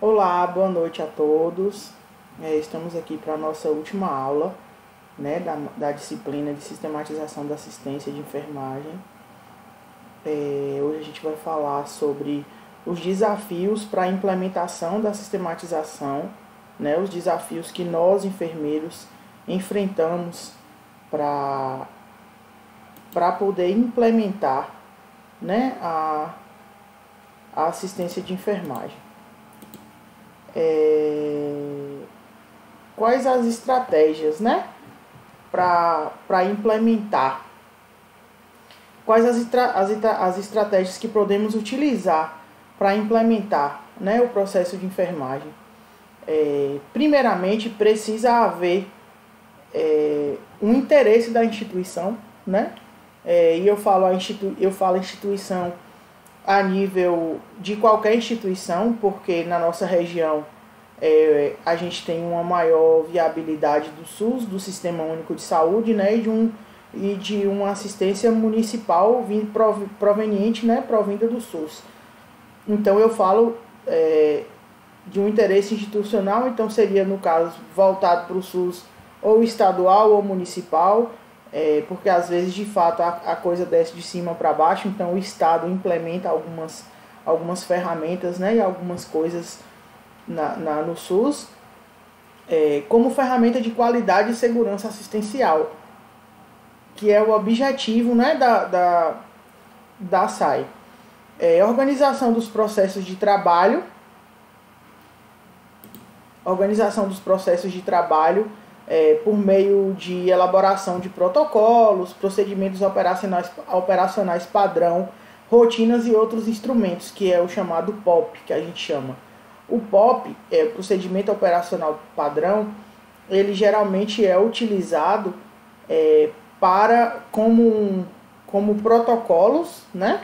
Olá, boa noite a todos. Estamos aqui para a nossa última aula, né, da disciplina de sistematização da assistência de enfermagem. Hoje a gente vai falar sobre os desafios para a implementação da sistematização, né, os desafios que nós, enfermeiros, enfrentamos para poder implementar, né, a assistência de enfermagem. Quais as estratégias, né, para implementar? Quais as estratégias que podemos utilizar para implementar, né, o processo de enfermagem? Primeiramente, precisa haver um interesse da instituição, né? E eu falo instituição a nível de qualquer instituição, porque na nossa região a gente tem uma maior viabilidade do SUS, do Sistema Único de Saúde, né, e de uma assistência municipal proveniente, né, provinda do SUS. Então eu falo de um interesse institucional, então seria, no caso, voltado para o SUS ou estadual ou municipal, porque às vezes de fato a coisa desce de cima para baixo, então o Estado implementa algumas ferramentas, né, e algumas coisas no SUS como ferramenta de qualidade e segurança assistencial, que é o objetivo, né, da SAI. Organização dos processos de trabalho, por meio de elaboração de protocolos, procedimentos operacionais padrão, rotinas e outros instrumentos, que é o chamado POP, que a gente chama. O POP, procedimento operacional padrão, ele geralmente é utilizado como protocolos, né,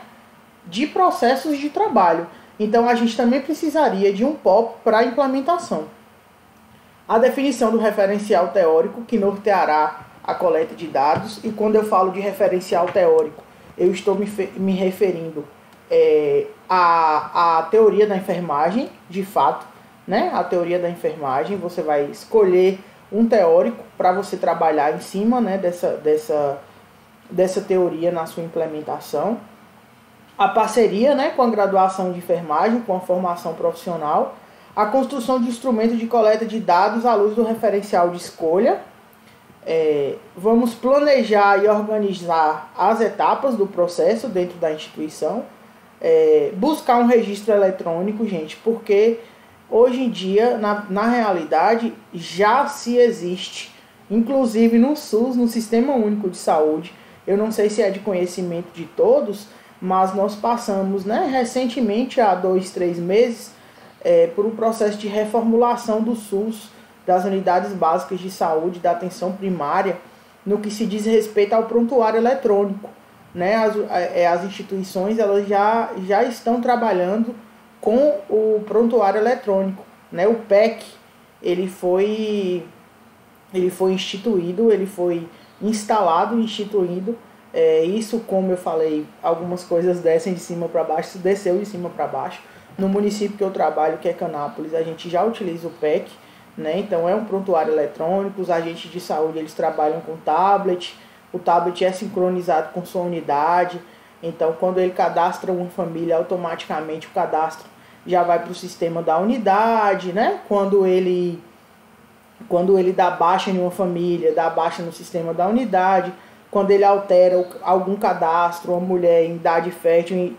de processos de trabalho. Então a gente também precisaria de um POP para a implementação. A definição do referencial teórico, que norteará a coleta de dados. E quando eu falo de referencial teórico, eu estou me referindo à teoria da enfermagem, de fato, né? A teoria da enfermagem, você vai escolher um teórico para você trabalhar em cima, né, dessa teoria na sua implementação. A parceria, né, com a graduação de enfermagem, com a formação profissional. A construção de instrumentos de coleta de dados à luz do referencial de escolha. Vamos planejar e organizar as etapas do processo dentro da instituição. Buscar um registro eletrônico, gente, porque hoje em dia, na realidade, já se existe, inclusive no SUS, no Sistema Único de Saúde. Eu não sei se é de conhecimento de todos, mas nós passamos, né, recentemente, há 2-3 meses, por um processo de reformulação do SUS, das unidades básicas de saúde, da atenção primária, no que se diz respeito ao prontuário eletrônico, né? As instituições elas já estão trabalhando com o prontuário eletrônico, né? O PEC ele foi instituído, ele foi instalado e instituído. Isso, como eu falei, algumas coisas descem de cima para baixo, isso desceu de cima para baixo. No município que eu trabalho, que é Canápolis, a gente já utiliza o PEC, né? Então é um prontuário eletrônico, os agentes de saúde eles trabalham com tablet, o tablet é sincronizado com sua unidade, então quando ele cadastra uma família, automaticamente o cadastro já vai para o sistema da unidade, né? Quando ele dá baixa em uma família, dá baixa no sistema da unidade, quando ele altera algum cadastro, uma mulher em idade fértil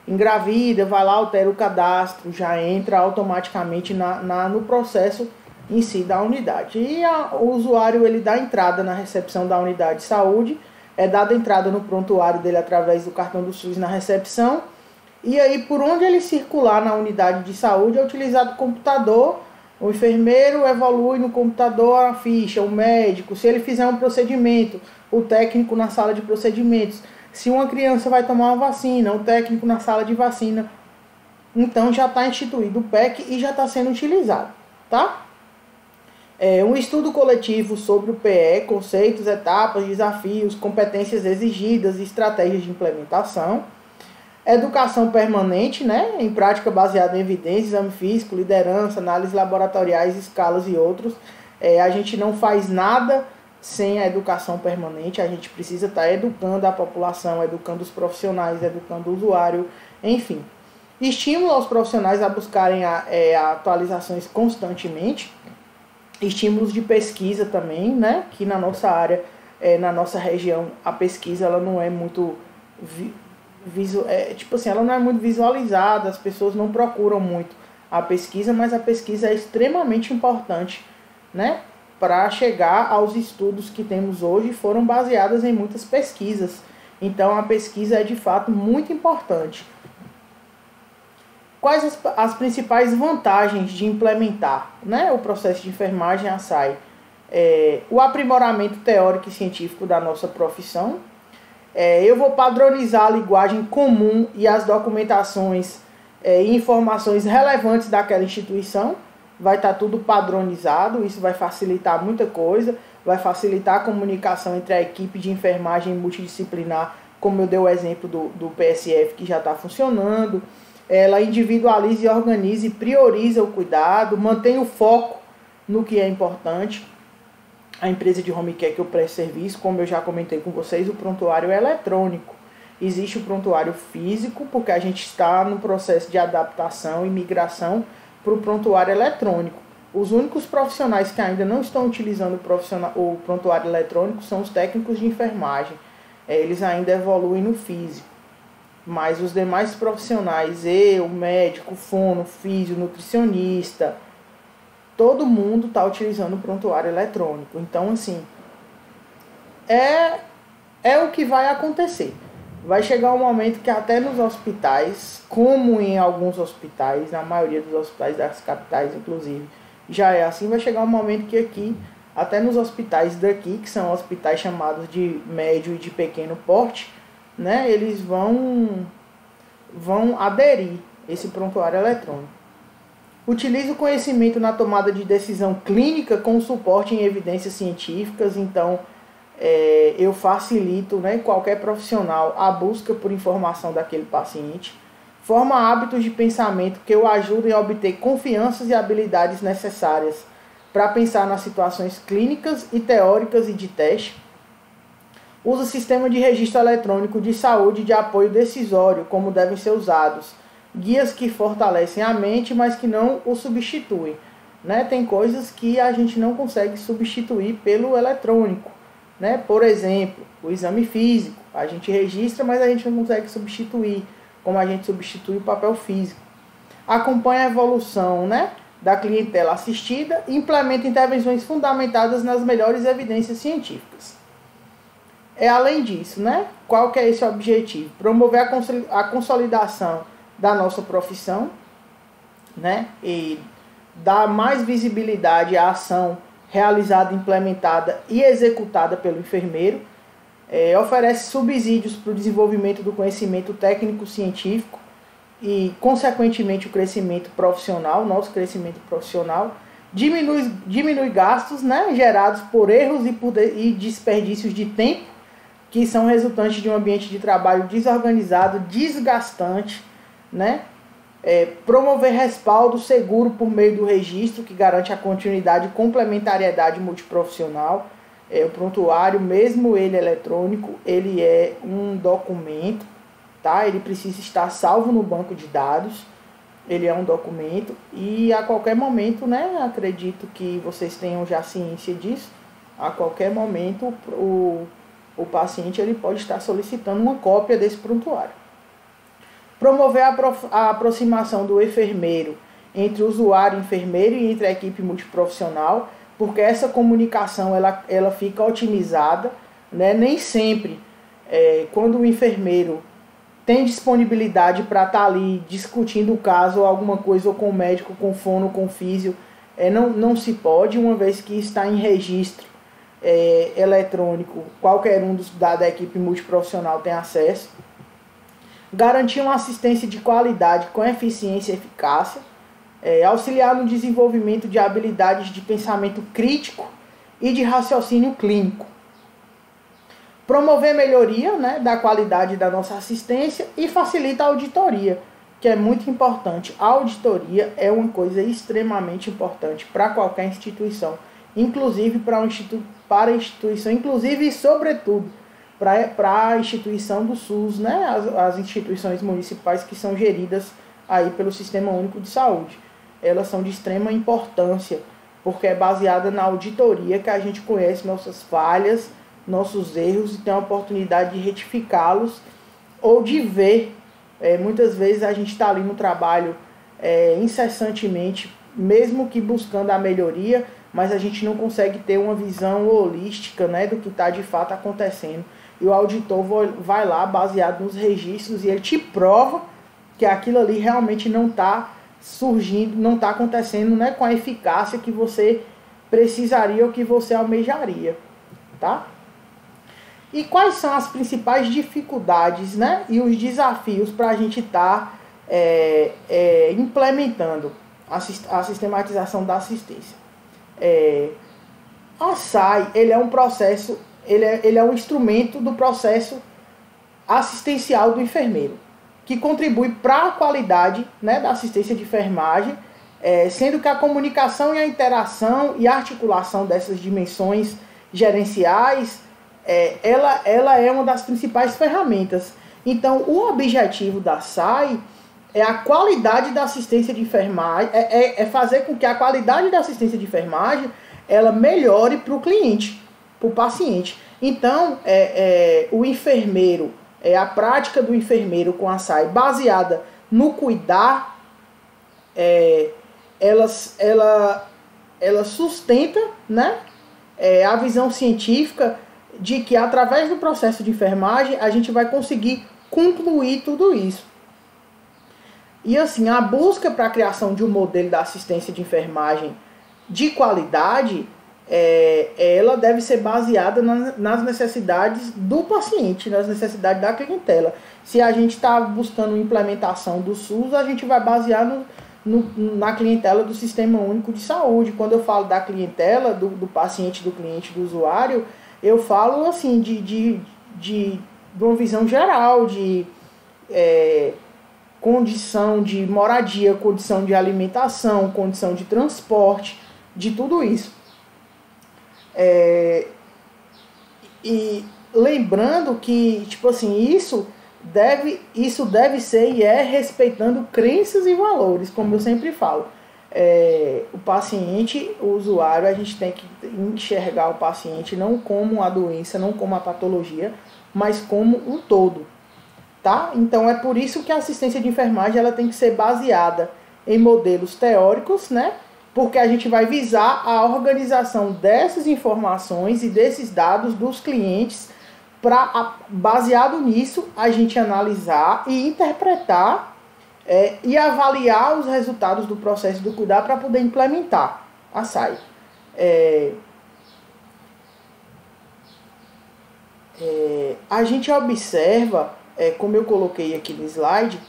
engravida, vai lá, altera o cadastro, já entra automaticamente no processo em si da unidade. E o usuário ele dá entrada na recepção da unidade de saúde, é dada entrada no prontuário dele através do cartão do SUS na recepção, e aí por onde ele circular na unidade de saúde é utilizado o computador, o enfermeiro evolui no computador a ficha, o médico, se ele fizer um procedimento, o técnico na sala de procedimentos. Se uma criança vai tomar uma vacina, o técnico na sala de vacina. Então já está instituído o PEC e já está sendo utilizado, tá? Um estudo coletivo sobre o PE, conceitos, etapas, desafios, competências exigidas e estratégias de implementação. Educação permanente, né, em prática baseada em evidência, exame físico, liderança, análises laboratoriais, escalas e outros. A gente não faz nada sem a educação permanente, a gente precisa estar educando a população, educando os profissionais, educando o usuário, enfim. Estímulo aos profissionais a buscarem atualizações constantemente, estímulos de pesquisa também, né, que na nossa área, na nossa região, a pesquisa ela não é muito ela não é muito visualizada, as pessoas não procuram muito a pesquisa, mas a pesquisa é extremamente importante, né, para chegar aos estudos que temos hoje, foram baseadas em muitas pesquisas. Então a pesquisa é de fato muito importante. Quais as principais vantagens de implementar, né, o processo de enfermagem ASAI? O aprimoramento teórico e científico da nossa profissão. Eu vou padronizar a linguagem comum e as documentações e informações relevantes daquela instituição. Vai estar tudo padronizado, isso vai facilitar muita coisa, vai facilitar a comunicação entre a equipe de enfermagem multidisciplinar, como eu dei o exemplo do PSF, que já está funcionando. Ela individualiza e organiza e prioriza o cuidado, mantém o foco no que é importante. A empresa de home care que eu presto serviço, como eu já comentei com vocês, o prontuário é eletrônico. Existe o prontuário físico, porque a gente está no processo de adaptação e migração para o prontuário eletrônico. Os únicos profissionais que ainda não estão utilizando o prontuário eletrônico são os técnicos de enfermagem. Eles ainda evoluem no físico. Mas os demais profissionais, eu, médico, fono, físio, nutricionista, todo mundo está utilizando o prontuário eletrônico. Então, assim, é o que vai acontecer. Vai chegar um momento que até nos hospitais, como em alguns hospitais, na maioria dos hospitais das capitais, inclusive, já é assim, vai chegar um momento que aqui, até nos hospitais daqui, que são hospitais chamados de médio e de pequeno porte, né, eles vão aderir esse prontuário eletrônico. Utiliza o conhecimento na tomada de decisão clínica com suporte em evidências científicas. Então, eu facilito, né, qualquer profissional a busca por informação daquele paciente. Forma hábitos de pensamento que o ajudem a obter confianças e habilidades necessárias para pensar nas situações clínicas e teóricas e de teste. Usa sistema de registro eletrônico de saúde e de apoio decisório, como devem ser usados. Guias que fortalecem a mente, mas que não o substituem. Né? Tem coisas que a gente não consegue substituir pelo eletrônico. Né? Por exemplo, o exame físico. A gente registra, mas a gente não consegue substituir, como a gente substitui o papel físico. Acompanha a evolução, né, da clientela assistida e implementa intervenções fundamentadas nas melhores evidências científicas. Além disso, né, qual que é esse objetivo? Promover a consolidação da nossa profissão, né, e dar mais visibilidade à ação realizada, implementada e executada pelo enfermeiro. Oferece subsídios para o desenvolvimento do conhecimento técnico-científico e, consequentemente, o crescimento profissional, nosso crescimento profissional. Diminui gastos, né, gerados por erros e desperdícios de tempo, que são resultantes de um ambiente de trabalho desorganizado, desgastante, né? Promover respaldo seguro por meio do registro, que garante a continuidade e complementariedade multiprofissional. O prontuário, mesmo ele eletrônico, ele é um documento, tá? Ele precisa estar salvo no banco de dados. Ele é um documento e a qualquer momento, né? Acredito que vocês tenham já ciência disso. A qualquer momento o paciente ele pode estar solicitando uma cópia desse prontuário. Promover a aproximação do enfermeiro entre o usuário enfermeiro e entre a equipe multiprofissional, porque essa comunicação ela fica otimizada, né? Nem sempre, quando o enfermeiro tem disponibilidade para estar ali discutindo o caso ou alguma coisa, ou com o médico, com o fono, com o físio, não se pode, uma vez que está em registro eletrônico, qualquer um da equipe multiprofissional tem acesso. Garantir uma assistência de qualidade com eficiência e eficácia. Auxiliar no desenvolvimento de habilidades de pensamento crítico e de raciocínio clínico. promover melhoria, né, da qualidade da nossa assistência e facilita a auditoria, que é muito importante. A auditoria é uma coisa extremamente importante para qualquer instituição, inclusive para a instituição, inclusive e sobretudo para a instituição do SUS, né, as instituições municipais que são geridas aí pelo Sistema Único de Saúde. Elas são de extrema importância, porque é baseada na auditoria que a gente conhece nossas falhas, nossos erros e tem a oportunidade de retificá-los ou de ver. Muitas vezes a gente está ali no trabalho incessantemente, mesmo que buscando a melhoria, mas a gente não consegue ter uma visão holística, né, do que está de fato acontecendo. E o auditor vai lá, baseado nos registros, e ele te prova que aquilo ali realmente não está surgindo, não está acontecendo, né, com a eficácia que você precisaria ou que você almejaria, tá? E quais são as principais dificuldades, né, e os desafios para a gente estar implementando a sistematização da assistência? A SAI, ele é um processo, ele é um instrumento do processo assistencial do enfermeiro, que contribui para a qualidade, né, da assistência de enfermagem, sendo que a comunicação e a interação e a articulação dessas dimensões gerenciais, ela é uma das principais ferramentas. Então, o objetivo da SAI é a qualidade da assistência de enfermagem, é fazer com que a qualidade da assistência de enfermagem ela melhore para o cliente, para o paciente. Então, o enfermeiro, a prática do enfermeiro com a SAI baseada no cuidar, ela sustenta, né, a visão científica de que através do processo de enfermagem a gente vai conseguir concluir tudo isso. E assim, a busca para a criação de um modelo da assistência de enfermagem de qualidade, ela deve ser baseada nas necessidades do paciente, nas necessidades da clientela. Se a gente está buscando implementação do SUS, a gente vai basear na clientela do Sistema Único de Saúde. Quando eu falo da clientela, do paciente, do cliente, do usuário, eu falo assim de uma visão geral de condição de moradia, condição de alimentação, condição de transporte, de tudo isso. E lembrando que, tipo assim, isso deve ser e respeitando crenças e valores, como eu sempre falo. O paciente, o usuário, a gente tem que enxergar o paciente não como a doença, não como a patologia, mas como um todo, tá? Então é por isso que a assistência de enfermagem ela tem que ser baseada em modelos teóricos, né? Porque a gente vai visar a organização dessas informações e desses dados dos clientes para, baseado nisso, a gente analisar e interpretar e avaliar os resultados do processo do cuidar para poder implementar a SAI. A gente observa, como eu coloquei aqui no slide,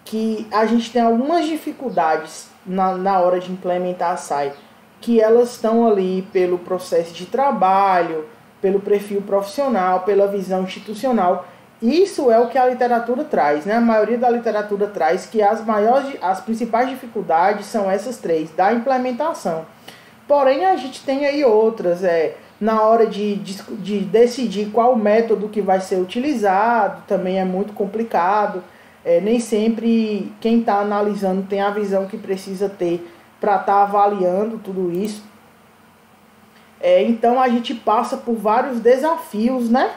que a gente tem algumas dificuldades na hora de implementar a SAI, que elas estão ali pelo processo de trabalho, pelo perfil profissional, pela visão institucional. Isso é o que a literatura traz, né? A maioria da literatura traz que as principais dificuldades são essas três, da implementação. Porém, a gente tem aí outras, na hora de decidir qual método que vai ser utilizado, também é muito complicado. Nem sempre quem está analisando tem a visão que precisa ter para estar avaliando tudo isso. Então a gente passa por vários desafios, né?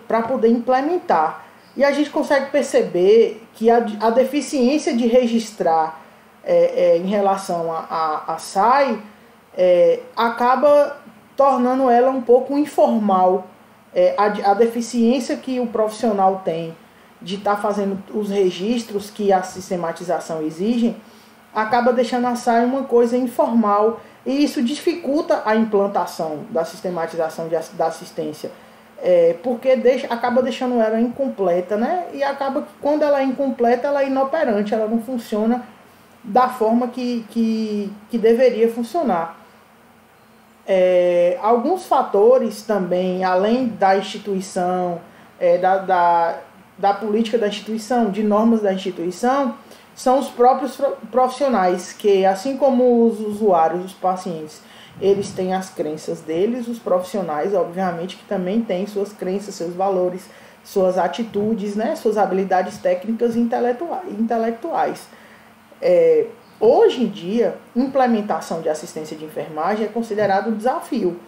Para poder implementar. E a gente consegue perceber que a deficiência de registrar em relação a SAI acaba tornando ela um pouco informal. A deficiência que o profissional tem de estar fazendo os registros que a sistematização exige, acaba deixando a SAI uma coisa informal, e isso dificulta a implantação da sistematização da assistência, porque acaba deixando ela incompleta, né? E acaba que quando ela é incompleta, ela é inoperante, ela não funciona da forma que deveria funcionar. Alguns fatores também, além da instituição, da política da instituição, de normas da instituição, são os próprios profissionais, que assim como os usuários, os pacientes, eles têm as crenças deles, os profissionais, obviamente, que também têm suas crenças, seus valores, suas atitudes, né, suas habilidades técnicas e intelectuais. Hoje em dia, implementação de assistência de enfermagem é considerado um desafio,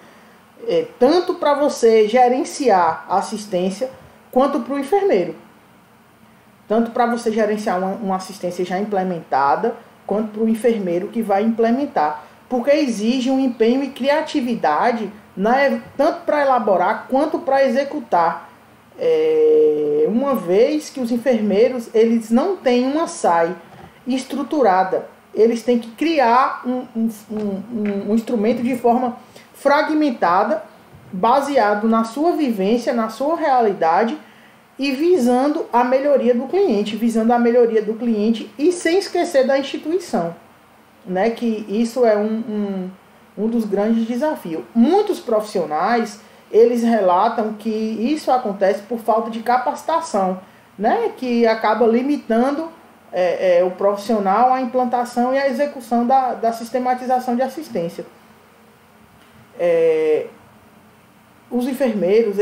tanto para você gerenciar a assistência, quanto para o enfermeiro. Tanto para você gerenciar uma assistência já implementada, quanto para o enfermeiro que vai implementar. Porque exige um empenho e criatividade, tanto para elaborar quanto para executar. Uma vez que os enfermeiros eles não têm uma SAI estruturada, eles têm que criar um instrumento de forma fragmentada, baseado na sua vivência, na sua realidade, e visando a melhoria do cliente, e sem esquecer da instituição, né? Que isso é um dos grandes desafios. Muitos profissionais, eles relatam que isso acontece por falta de capacitação, né? Que acaba limitando o profissional à implantação e à execução da sistematização de assistência. Os enfermeiros,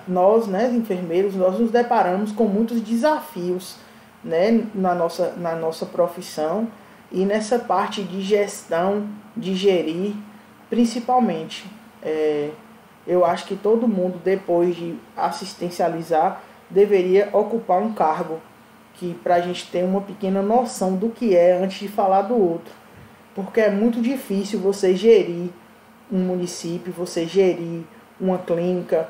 nós nos deparamos com muitos desafios, né, na nossa profissão, e nessa parte de gestão, de gerir, principalmente. Eu acho que todo mundo, depois de assistencializar, deveria ocupar um cargo, que para a gente ter uma pequena noção do que é antes de falar do outro. Porque é muito difícil você gerir um município, você gerir uma clínica,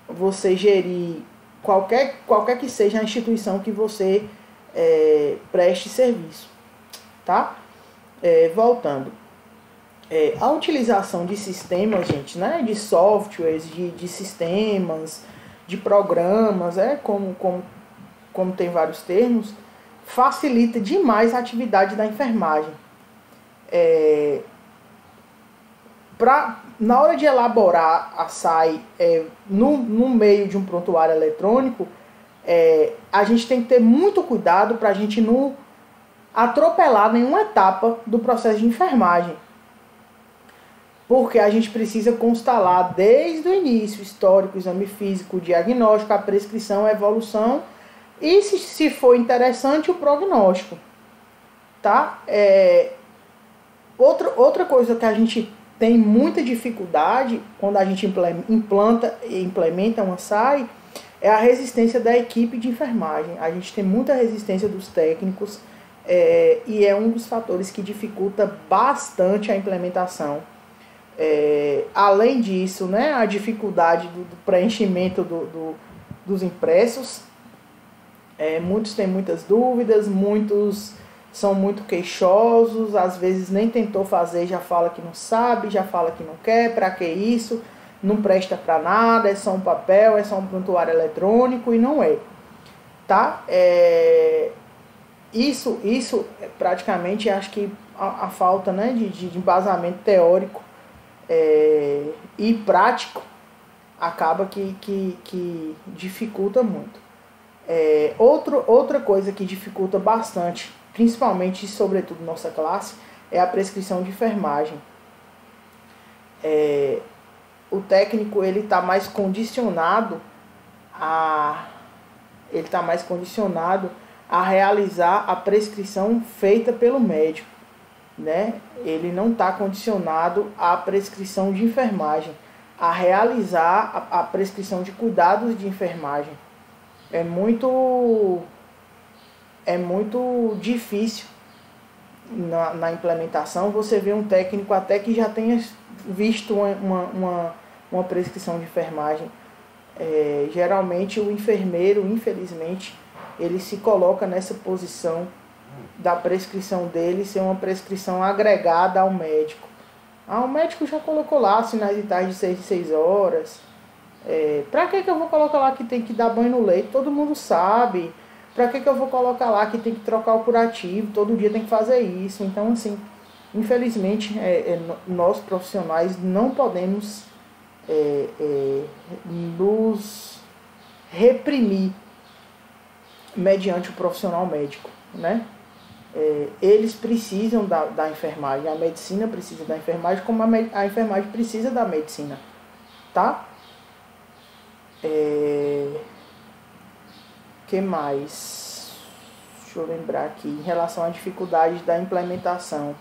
você gerir qualquer que seja a instituição que você preste serviço, tá? Voltando, a utilização de sistemas, gente, né, de softwares, de sistemas, de programas, como tem vários termos, facilita demais a atividade da enfermagem. Na hora de elaborar a SAI no meio de um prontuário eletrônico, a gente tem que ter muito cuidado para a gente não atropelar nenhuma etapa do processo de enfermagem. Porque a gente precisa constar lá desde o início, histórico, exame físico, diagnóstico, a prescrição, a evolução e, se for interessante, o prognóstico. Tá? Outra coisa que a gente tem muita dificuldade quando a gente implementa uma SAI é a resistência da equipe de enfermagem. A gente tem muita resistência dos técnicos e é um dos fatores que dificulta bastante a implementação. Além disso, né, a dificuldade do preenchimento dos impressos. Muitos têm muitas dúvidas, muitos são muito queixosos, às vezes nem tentou fazer, já fala que não sabe, já fala que não quer, para que isso, não presta para nada, é só um papel, é só um prontuário eletrônico, e não é. Tá? Isso praticamente, acho que a falta, né, de embasamento teórico e prático acaba que dificulta muito. Outra coisa que dificulta bastante, principalmente e sobretudo nossa classe, é a prescrição de enfermagem. O técnico ele está mais condicionado a realizar a prescrição feita pelo médico, né? Ele não está condicionado à prescrição de enfermagem, a realizar a prescrição de cuidados de enfermagem. É muito difícil na implementação você vê um técnico até que já tenha visto uma prescrição de enfermagem. Geralmente o enfermeiro, infelizmente, ele se coloca nessa posição da prescrição dele ser uma prescrição agregada ao médico. O médico já colocou lá sinais vitais de 6 em 6 horas. Pra que eu vou colocar lá que tem que dar banho no leite? Todo mundo sabe. Pra que eu vou colocar lá que tem que trocar o curativo? Todo dia tem que fazer isso. Então, assim, Infelizmente, nós profissionais não podemos nos reprimir mediante o profissional médico, né? Eles precisam da enfermagem, a medicina precisa da enfermagem, como a enfermagem precisa da medicina, tá? Que mais? Deixa eu lembrar aqui, em relação à dificuldade da implementação.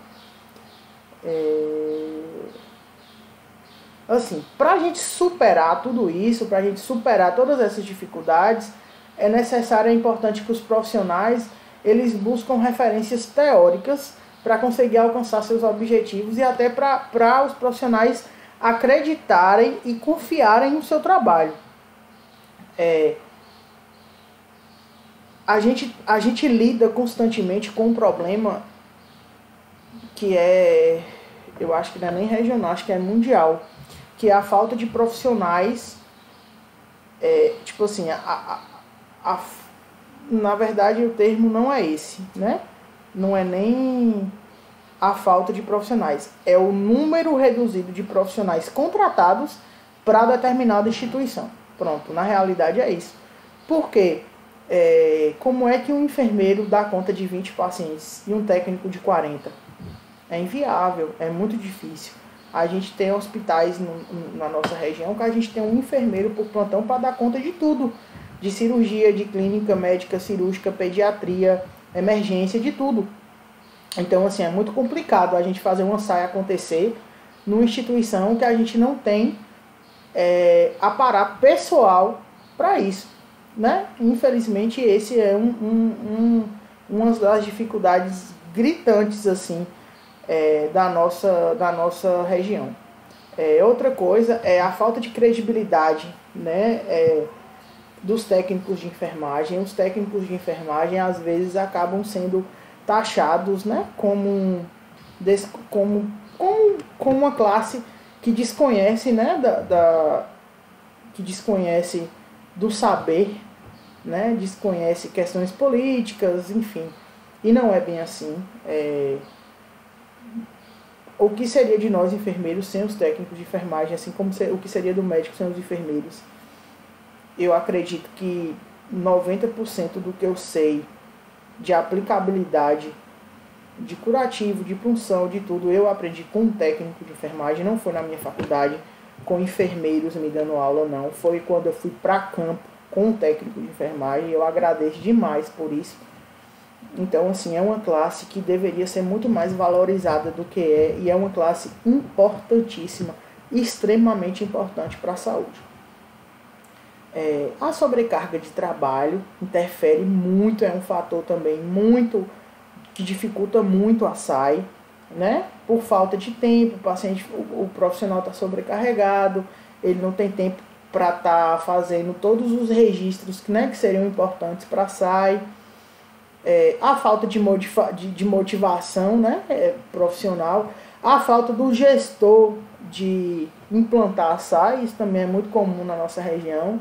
Assim, para a gente superar tudo isso, para a gente superar todas essas dificuldades, é necessário, é importante que os profissionais eles buscam referências teóricas para conseguir alcançar seus objetivos e até para os profissionais acreditarem e confiarem no seu trabalho. A gente lida constantemente com um problema que eu acho que não é nem regional, acho que é mundial, que é a falta de profissionais, tipo assim, na verdade o termo não é esse, né? Não é nem a falta de profissionais, é o número reduzido de profissionais contratados para determinada instituição. Pronto, na realidade é isso. Por quê? Como é que um enfermeiro dá conta de 20 pacientes e um técnico de 40? É inviável, é muito difícil. A gente tem hospitais na nossa região que a gente tem um enfermeiro por plantão para dar conta de tudo. De cirurgia, de clínica médica, cirúrgica, pediatria, emergência, de tudo. Então, assim, é muito complicado a gente fazer uma saia acontecer numa instituição que a gente não tem aparato pessoal para isso, né? Infelizmente, esse é uma das dificuldades gritantes, assim, da nossa região. Outra coisa é a falta de credibilidade, né? Dos técnicos de enfermagem. Os técnicos de enfermagem às vezes acabam sendo taxados, né, como uma classe que desconhece, né, que desconhece do saber, né, desconhece questões políticas, enfim. E não é bem assim. O que seria de nós enfermeiros sem os técnicos de enfermagem, assim como o que seria do médico sem os enfermeiros? Eu acredito que 90% do que eu sei de aplicabilidade, de curativo, de punção, de tudo, eu aprendi com um técnico de enfermagem. Não foi na minha faculdade, com enfermeiros me dando aula, não. Foi quando eu fui para campo com um técnico de enfermagem. Eu agradeço demais por isso. Então, assim, é uma classe que deveria ser muito mais valorizada do que e é uma classe importantíssima, extremamente importante para a saúde. A sobrecarga de trabalho interfere muito, é um fator também muito que dificulta muito a SAI, né? Por falta de tempo, o profissional está sobrecarregado, ele não tem tempo para estar fazendo todos os registros, né, que seriam importantes para a SAI. A falta de motivação, né, profissional, a falta do gestor de implantar a SAI, isso também é muito comum na nossa região.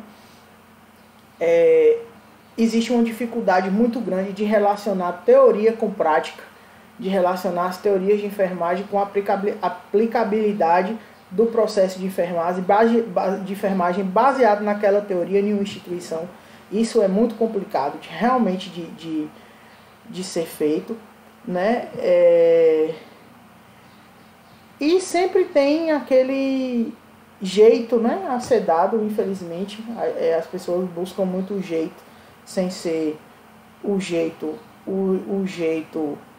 Existe uma dificuldade muito grande de relacionar teoria com prática, de relacionar as teorias de enfermagem com a aplicabilidade do processo de enfermagem baseado naquela teoria em uma instituição. Isso é muito complicado realmente de ser feito, né? E sempre tem aquele jeito, né, a ser dado, infelizmente. As pessoas buscam muito o jeito sem ser o jeito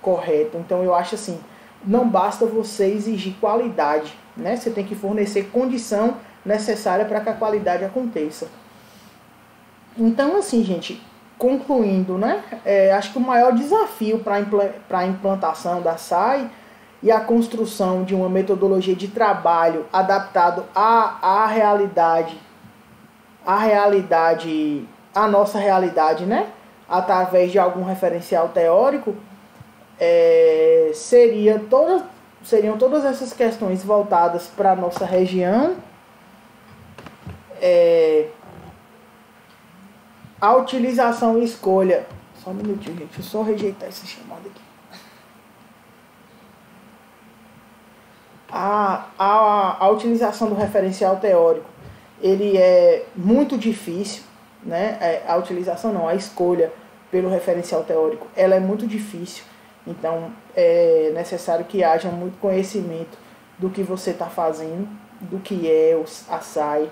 correto. Então eu acho assim, não basta você exigir qualidade, né? Você tem que fornecer condição necessária para que a qualidade aconteça. Então, assim, gente, concluindo, né, acho que o maior desafio para a implantação da SAI e a construção de uma metodologia de trabalho adaptado à realidade, à nossa realidade, né, através de algum referencial teórico, seriam todas essas questões voltadas para a nossa região, a utilização e escolha. Só um minutinho, gente, deixa eu só rejeitar essa chamada aqui. A utilização do referencial teórico, ele é muito difícil, né? A utilização não, a escolha pelo referencial teórico, ela é muito difícil. Então, é necessário que haja muito conhecimento do que você está fazendo, do que é a SAI,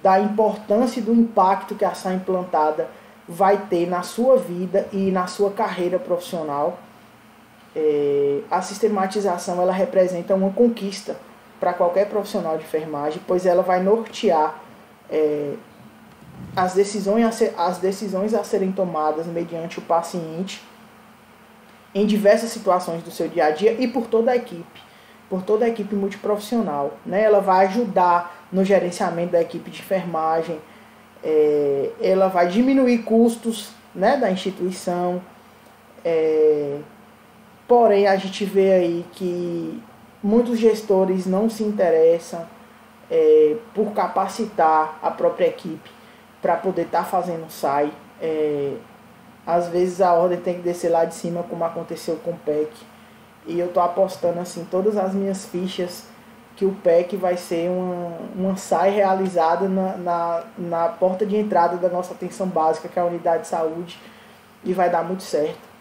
da importância e do impacto que a SAI implantada vai ter na sua vida e na sua carreira profissional. A sistematização, ela representa uma conquista para qualquer profissional de enfermagem, pois ela vai nortear as decisões a serem tomadas mediante o paciente em diversas situações do seu dia a dia e por toda a equipe multiprofissional, né? Ela vai ajudar no gerenciamento da equipe de enfermagem, ela vai diminuir custos, né, da instituição, porém a gente vê aí que muitos gestores não se interessam por capacitar a própria equipe para poder estar fazendo SAI. Às vezes a ordem tem que descer lá de cima, como aconteceu com o PEC. E eu estou apostando assim, todas as minhas fichas que o PEC vai ser uma SAI realizada na porta de entrada da nossa atenção básica, que é a unidade de saúde, e vai dar muito certo.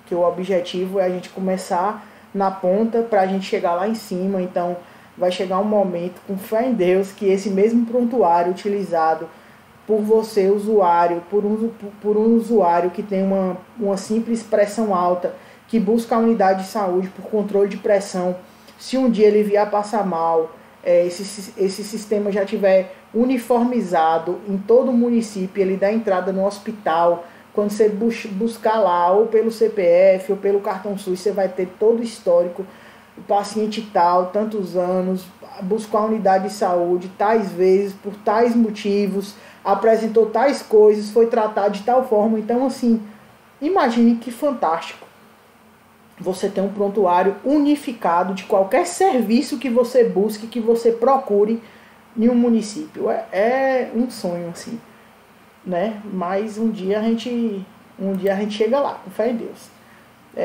Que o objetivo é a gente começar na ponta para a gente chegar lá em cima. Então vai chegar um momento, com fé em Deus, que esse mesmo prontuário utilizado por você, usuário, por um usuário que tem uma simples pressão alta, que busca a unidade de saúde por controle de pressão, se um dia ele vier a passar mal, esse sistema já tiver uniformizado em todo o município, ele dá entrada no hospital, quando você buscar lá, ou pelo CPF, ou pelo cartão SUS, você vai ter todo o histórico, o paciente tal, tantos anos, buscou a unidade de saúde, tais vezes, por tais motivos, apresentou tais coisas, foi tratado de tal forma. Então, assim, imagine que fantástico você ter um prontuário unificado de qualquer serviço que você busque, que você procure em um município. É um sonho, assim, né? Mas um dia a gente chega lá, com fé em Deus.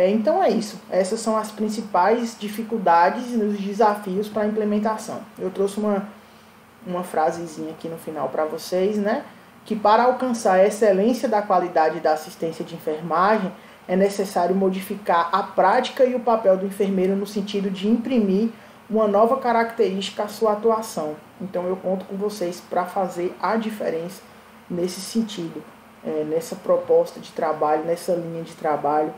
Então é isso. Essas são as principais dificuldades e os desafios para a implementação. Eu trouxe uma frasezinha aqui no final para vocês, né? Que para alcançar a excelência da qualidade da assistência de enfermagem, é necessário modificar a prática e o papel do enfermeiro no sentido de imprimir uma nova característica à sua atuação. Então eu conto com vocês para fazer a diferença nesse sentido, nessa proposta de trabalho, nessa linha de trabalho.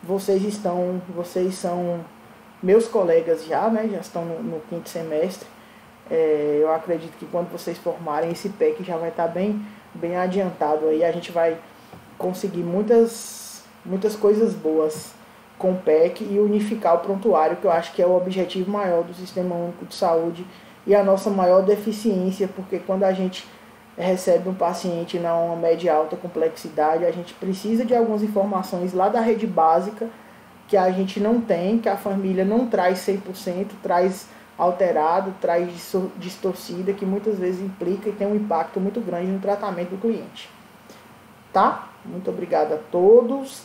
Vocês são meus colegas já, né? Já estão no 5º semestre. Eu acredito que quando vocês formarem, esse PEC já vai estar bem adiantado. Aí a gente vai conseguir muitas coisas boas com o PEC e unificar o prontuário, que eu acho que é o objetivo maior do Sistema Único de Saúde e a nossa maior deficiência, porque quando a gente recebe um paciente numa média e alta complexidade, a gente precisa de algumas informações lá da rede básica que a gente não tem, que a família não traz 100%, traz alterado, traz distorcida, que muitas vezes implica e tem um impacto muito grande no tratamento do cliente. Tá? Muito obrigado a todos.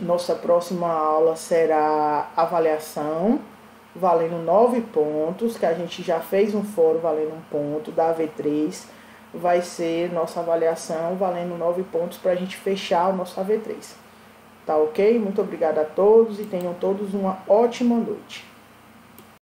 Nossa próxima aula será avaliação, valendo 9 pontos, que a gente já fez um fórum valendo 1 ponto, da AV3. Vai ser nossa avaliação valendo 9 pontos para a gente fechar o nosso AV3. Tá ok? Muito obrigado a todos e tenham todos uma ótima noite.